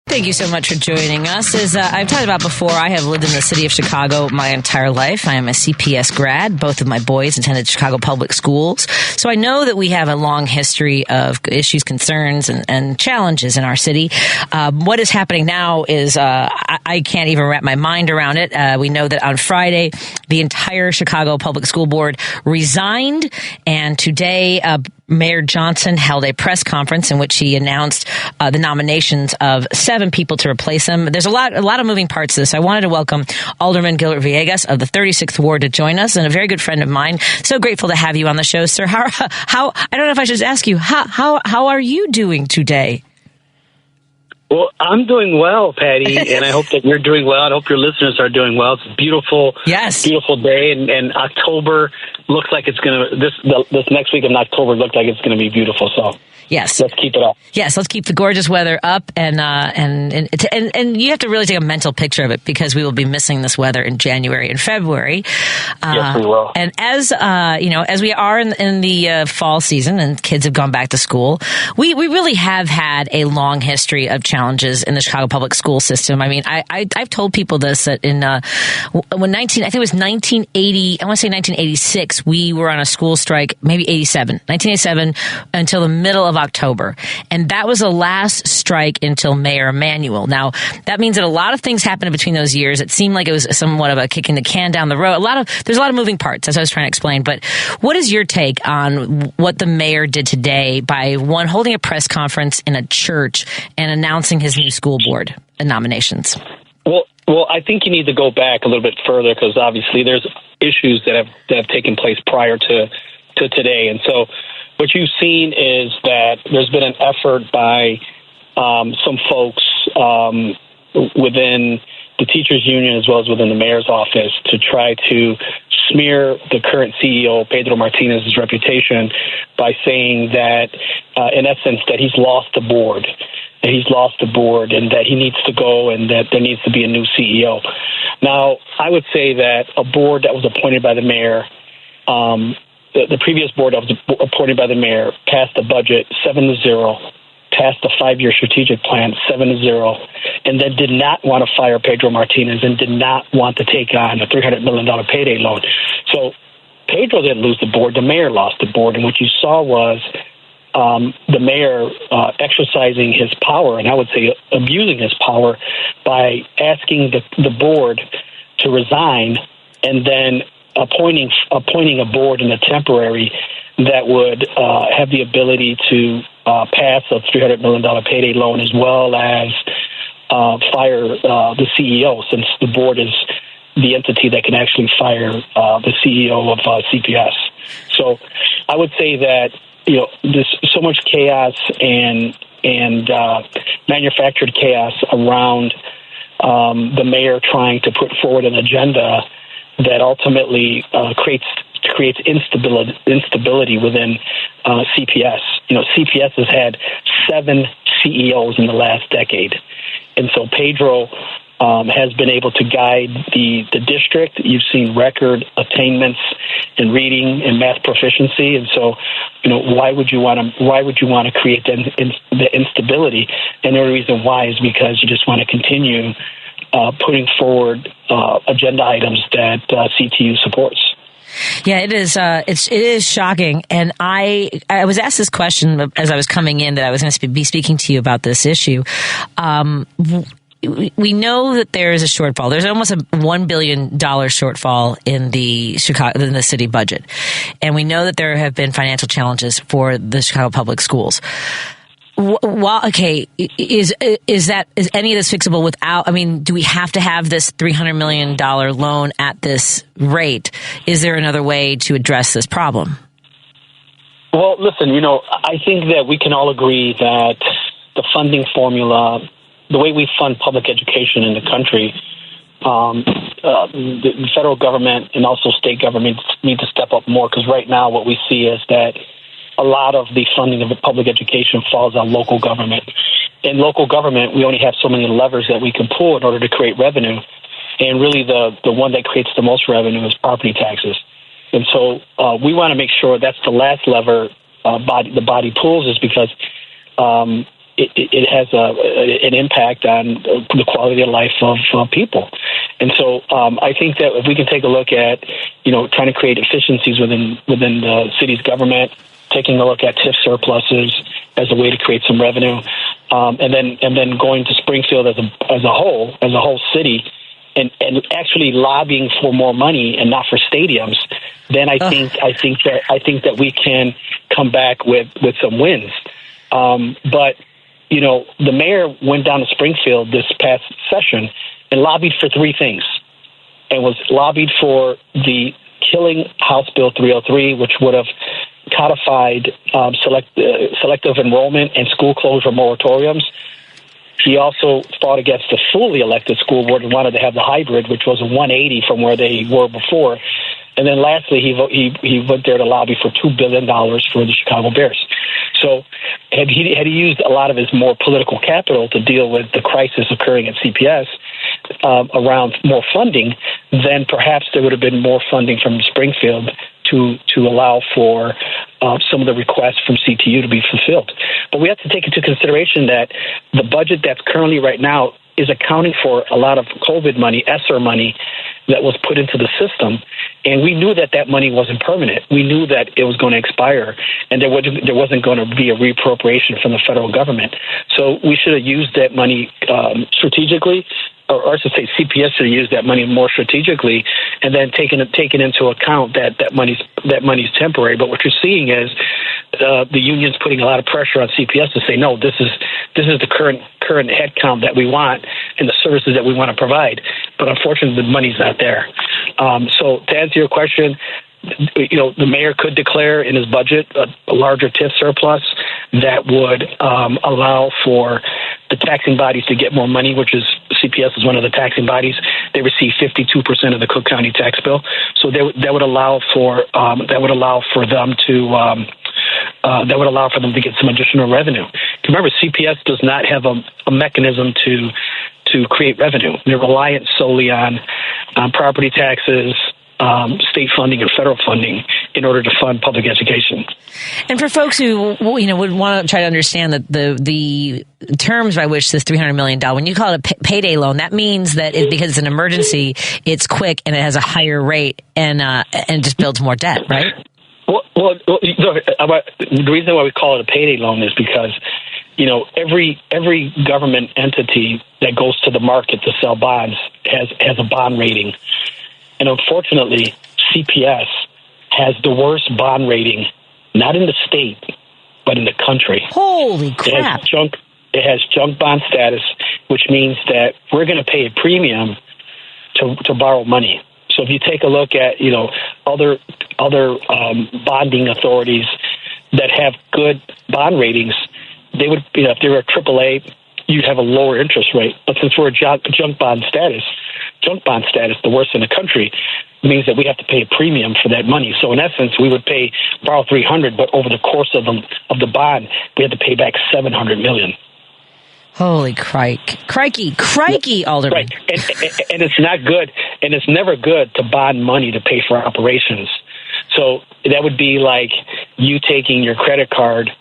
Thank you so much for joining us. As I've talked about before, I have lived in the city of Chicago my entire life. I am a CPS grad. Both of my boys attended Chicago public schools. So I know that we have a long history of issues, concerns, and challenges in our city. What is happening now is I can't even wrap my mind around it. We know that on Friday, the entire Chicago Public School Board resigned. And today, Mayor Johnson held a press conference in which he announced the nominations of 7 people to replace him. There's a lot of moving parts to this. I wanted to welcome Alderman Gilbert Villegas of the 36th Ward to join us, and a very good friend of mine. So grateful to have you on the show, sir. How I don't know if I should just ask you, how are you doing today? Well, I'm doing well, Patty, and I hope that you're doing well. I hope your listeners are doing well. It's a beautiful day, and October looks like it's going to, this next week in October looks like it's going to be beautiful, so. Yes. Let's keep it up. Yes, let's keep the gorgeous weather up, and you have to really take a mental picture of it because we will be missing this weather in January and February. Yes, we will. And as as we are in the fall season and kids have gone back to school, we really have had a long history of challenges in the Chicago public school system. I mean, I've told people this that in I think it was 1980, I want to say 1986, we were on a school strike, maybe 1987 until the middle of October. And that was the last strike until Mayor Emanuel. Now, that means that a lot of things happened between those years. It seemed like it was somewhat of a kicking the can down the road. There's a lot of moving parts, as I was trying to explain. But what is your take on what the mayor did today by, one, holding a press conference in a church and announcing his new school board nominations? Well, I think you need to go back a little bit further because obviously there's issues that have taken place prior to today. And so what you've seen is that there's been an effort by some folks within the teachers union as well as within the mayor's office to try to smear the current CEO, Pedro Martinez's reputation by saying that, in essence, that he's lost the board, and that he needs to go and that there needs to be a new CEO. Now, I would say that a board that was appointed by the mayor, the previous board that was appointed by the mayor passed the budget 7-0, passed the 5-year strategic plan 7-0, and then did not want to fire Pedro Martinez and did not want to take on a $300 million payday loan. So Pedro didn't lose the board. The mayor lost the board. And what you saw was the mayor exercising his power, and I would say abusing his power, by asking the board to resign and then appointing a board in a temporary that would have the ability to pass a $300 million payday loan as well as fire the CEO, since the board is the entity that can actually fire the CEO of CPS. So I would say that there's so much chaos and manufactured chaos around the mayor trying to put forward an agenda that ultimately creates instability within CPS. CPS has had 7 CEOs in the last decade. And so Pedro has been able to guide the district. You've seen record attainments in reading and math proficiency. And so, why would you want to create the instability? And the only reason why is because you just want to continue putting forward agenda items that CTU supports. Yeah, it is. It is shocking, and I was asked this question as I was coming in that I was going to be speaking to you about this issue. We know that there is a shortfall. There's almost a $1 billion shortfall in the city budget, and we know that there have been financial challenges for the Chicago public schools. Well, okay, is any of this fixable without? I mean, do we have to have this $300 million loan at this rate? Is there another way to address this problem? Well, listen, I think that we can all agree that the funding formula, the way we fund public education in the country, the federal government and also state governments need to step up more, because right now what we see is that a lot of the funding of public education falls on local government. In local government, we only have so many levers that we can pull in order to create revenue. And really the one that creates the most revenue is property taxes. And so we want to make sure that's the last lever the body pulls, is because, it has an impact on the quality of life of people. And so I think that if we can take a look at, trying to create efficiencies within the city's government, taking a look at TIF surpluses as a way to create some revenue, and then going to Springfield as a whole city, and actually lobbying for more money and not for stadiums, then I think that we can come back with some wins. But the mayor went down to Springfield this past session and lobbied for three things, and was lobbied for the killing House Bill 303, which would have codified selective enrollment and school closure moratoriums. He also fought against the fully elected school board and wanted to have the hybrid, which was a 180 from where they were before. And then lastly, he went there to lobby for $2 billion for the Chicago Bears. So had he used a lot of his more political capital to deal with the crisis occurring at CPS around more funding, then perhaps there would have been more funding from Springfield to allow for some of the requests from CTU to be fulfilled. But we have to take into consideration that the budget that's currently right now is accounting for a lot of COVID money, ESSER money, that was put into the system. And we knew that money wasn't permanent. We knew that it was going to expire, and there wasn't going to be a reappropriation from the federal government. So we should have used that money strategically, or I should say CPS should have used that money more strategically, and then taken into account that money's temporary. But what you're seeing is the union's putting a lot of pressure on CPS to say, no, this is the current headcount that we want and the services that we want to provide. But unfortunately, the money's not there. So to answer your question, the mayor could declare in his budget a larger TIF surplus that would allow for the taxing bodies to get more money, which is CPS is one of the taxing bodies. They receive 52% of the Cook County tax bill, so that would allow for them to get some additional revenue. Remember, CPS does not have a mechanism to create revenue. They're reliant solely on property taxes, state funding and federal funding in order to fund public education. And for folks who would want to try to understand the terms by which this $300 million, when you call it a payday loan, that means that because it's an emergency, it's quick and it has a higher rate and just builds more debt, right? Well, the reason why we call it a payday loan is because every government entity that goes to the market to sell bonds has a bond rating. And unfortunately, CPS has the worst bond rating, not in the state, but in the country. Holy crap. It has junk bond status, which means that we're going to pay a premium to borrow money. So if you take a look at, other bonding authorities that have good bond ratings, they would, if they were a AAA, you'd have a lower interest rate. But since we're a junk bond status, the worst in the country, means that we have to pay a premium for that money. So in essence, we would borrow $300, but over the course of the bond, we had to pay back $700 million. Holy crikey, Alderman. Right, and it's not good, and it's never good to bond money to pay for operations. So that would be like you taking your credit card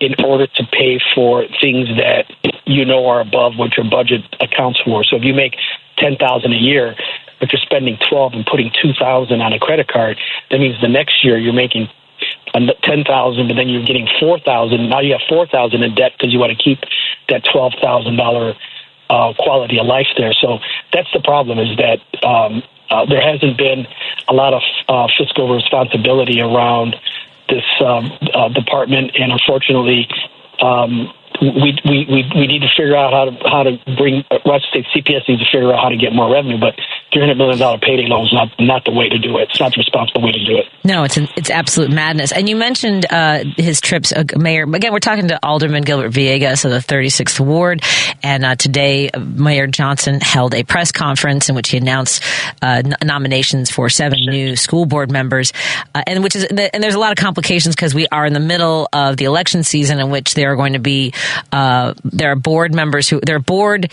in order to pay for things that are above what your budget accounts for. So if you make $10,000 a year, but you're spending $12,000 and putting $2,000 on a credit card, that means the next year you're making $10,000, but then you're getting $4,000. Now you have $4,000 in debt because you want to keep that $12,000 quality of life there. So that's the problem, is that there hasn't been a lot of fiscal responsibility around this department, and unfortunately, we need to figure out how to bring Rochester State CPS needs to figure out how to get more revenue, but $300 million payday loan is not the way to do it. It's not the responsible way to do it. No, it's absolute madness. And you mentioned his trips, Mayor. Again, we're talking to Alderman Gilbert Villegas of the 36th Ward, and today Mayor Johnson held a press conference in which he announced nominations for 7 new school board members, and there's a lot of complications because we are in the middle of the election season, in which there are going to be there are board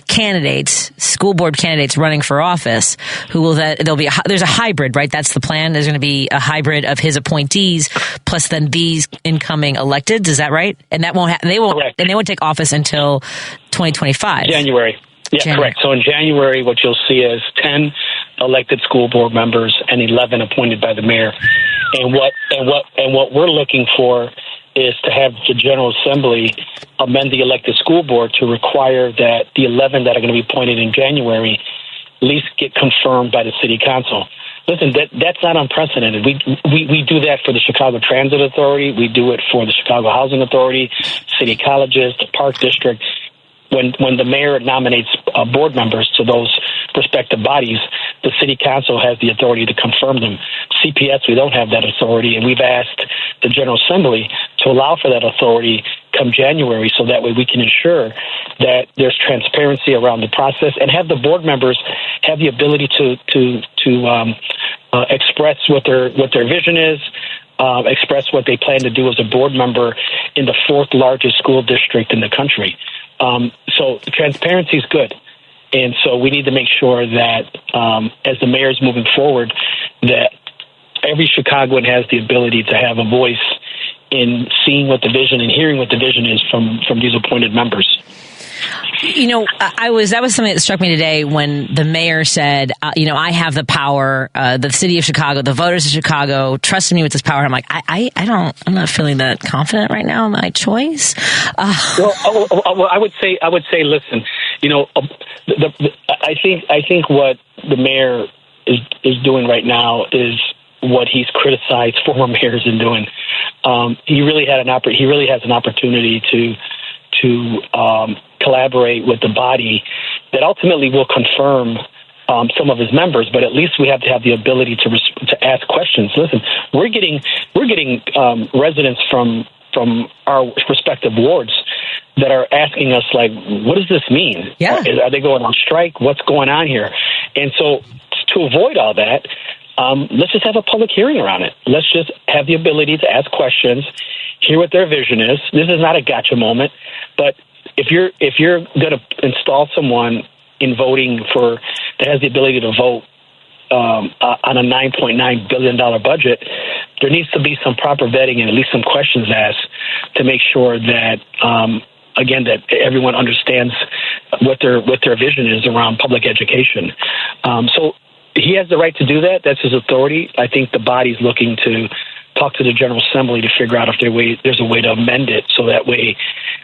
candidates, school board candidates running for office. who will there's a hybrid, right? That's the plan. There's going to be a hybrid of his appointees plus then these incoming electeds. Is that right? And that they won't take office until 2025. January. Yeah, correct. So in January, what you'll see is 10 elected school board members and 11 appointed by the mayor. And what we're looking for is to have the General Assembly amend the elected school board to require that the 11 that are going to be appointed in January at least get confirmed by the city council. Listen, that's not unprecedented. We do that for the Chicago Transit Authority. We do it for the Chicago Housing Authority, city colleges, the Park District. When the mayor nominates board members to those respective bodies, the city council has the authority to confirm them. CPS, we don't have that authority, and we've asked the General Assembly to allow for that authority come January, so that way we can ensure that there's transparency around the process and have the board members have the ability to express what their vision is, express what they plan to do as a board member in the fourth largest school district in the country. So transparency is good. And so we need to make sure that as the mayor is moving forward, that every Chicagoan has the ability to have a voice in seeing what the vision and hearing what the vision is from these appointed members. You know, that was something that struck me today when the mayor said, I have the power, the city of Chicago, the voters of Chicago trusted me with this power. I'm like, I'm not feeling that confident right now in my choice. Well, I would say, listen, I think what the mayor is doing right now is what he's criticized former mayors in doing. He really has an opportunity to collaborate with the body that ultimately will confirm some of his members, but at least we have to have the ability to ask questions. Listen, we're getting residents from our respective wards that are asking us, like, what does this mean? Yeah. Are they going on strike? What's going on here? And so to avoid all that, let's just have a public hearing around it. Let's just have the ability to ask questions, hear what their vision is. This is not a gotcha moment, but if you're going to install someone in voting that has the ability to vote on a $9.9 billion budget, there needs to be some proper vetting and at least some questions asked to make sure that again, that everyone understands what their vision is around public education. So he has the right to do that. That's his authority. I think the body's looking to talk to the General Assembly to figure out if there's a way to amend it, so that way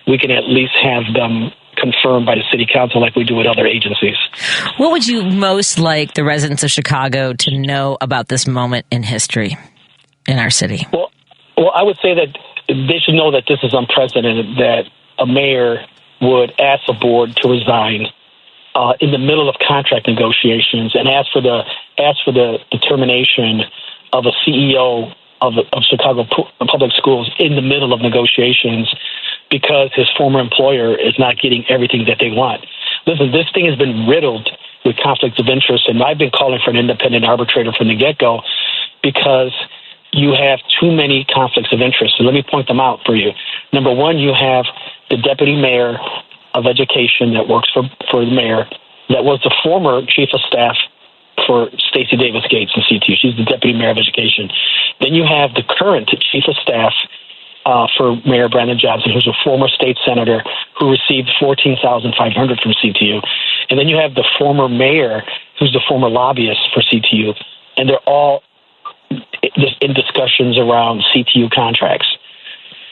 we can at least have them confirmed by the city council like we do with other agencies. What would you most like the residents of Chicago to know about this moment in history in our city? Well, I would say that they should know that this is unprecedented, that a mayor would ask a board to resign in the middle of contract negotiations and ask for the determination of a CEO of Chicago Public Schools in the middle of negotiations because his former employer is not getting everything that they want. Listen, this thing has been riddled with conflicts of interest, and I've been calling for an independent arbitrator from the get-go because you have too many conflicts of interest. So let me point them out for you. Number one, you have the deputy mayor of education that works for the mayor that was the former chief of staff for Stacey Davis Gates in CTU. She's the deputy mayor of education. Then you have the current chief of staff for Mayor Brandon Johnson, who's a former state senator who received $14,500 from CTU. And then you have the former mayor, who's the former lobbyist for CTU. And they're all in discussions around CTU contracts.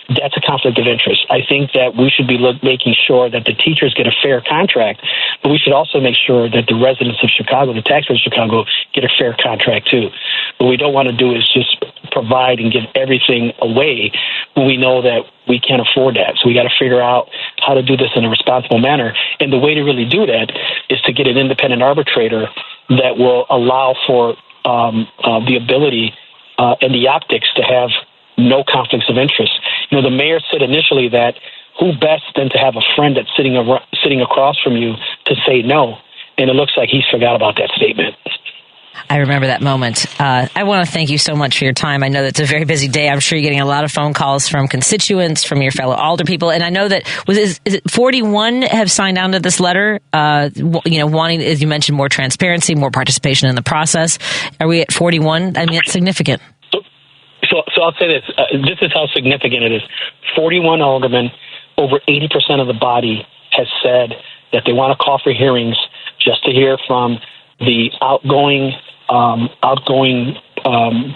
That's a conflict of interest. I think that we should be making sure that the teachers get a fair contract, but we should also make sure that the residents of Chicago, the taxpayers of Chicago, get a fair contract too. What we don't want to do is just provide and give everything away when we know that we can't afford that. So we got to figure out how to do this in a responsible manner. And the way to really do that is to get an independent arbitrator that will allow for the ability and the optics to have no conflicts of interest. You know, the mayor said initially that who best than to have a friend that's sitting across from you to say no, and it looks like he's forgot about that statement. I remember that moment. I want to thank you so much for your time. I know that it's a very busy day. I'm sure you're getting a lot of phone calls from constituents, from your fellow alder people. And I know that, is it 41 have signed on to this letter, wanting, as you mentioned, more transparency, more participation in the process. Are we at 41? I mean, it's significant. So I'll say this. This is how significant it is. 41 aldermen, over 80% of the body has said that they want to call for hearings just to hear from the outgoing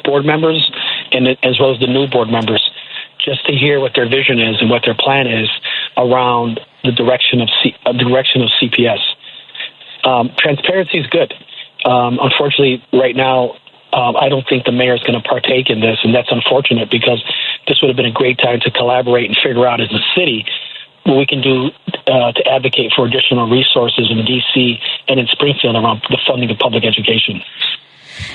board members and as well as the new board members, just to hear what their vision is and what their plan is around the direction of CPS. Transparency is good. Unfortunately, right now, I don't think the mayor is going to partake in this, and that's unfortunate because this would have been a great time to collaborate and figure out as a city what we can do to advocate for additional resources in D.C. and in Springfield around the funding of public education.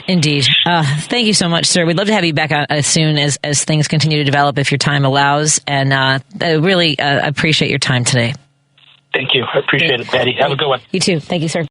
Indeed. Thank you so much, sir. We'd love to have you back as soon as things continue to develop, if your time allows. And I really appreciate your time today. Thank you. I appreciate it, Patty. Have a good one. You too. Thank you, sir.